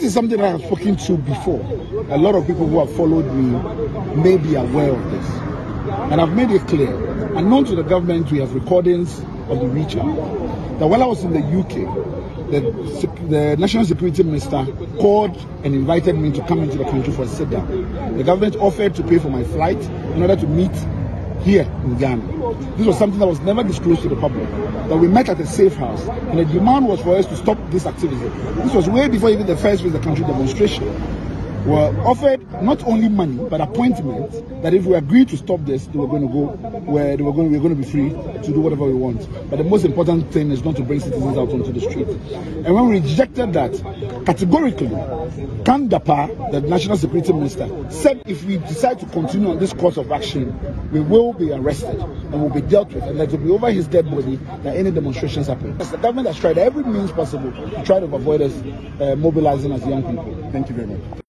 This is something I have spoken to before. A lot of people who have followed me may be aware of this. And I've made it clear, and known to the government, we have recordings of the reach out, that while I was in the UK, the National Security Minister called and invited me to come into the country for a sit-down. The government offered to pay for my flight in order to meet here in Ghana. This was something that was never disclosed to the public. That we met at a safe house, and the demand was for us to stop this activity. This was way before even the first Face the Country demonstration. Were offered not only money but appointments that if we agreed to stop this, they were going to go where we're going to be free to do whatever we want. But the most important thing is not to bring citizens out onto the street. And when we rejected that categorically, Kandapa, the National Security Minister, said if we decide to continue on this course of action, we will be arrested and will be dealt with, and that it will be over his dead body that any demonstrations happen. The government has tried every means possible to try to avoid us mobilizing as young people. Thank you very much.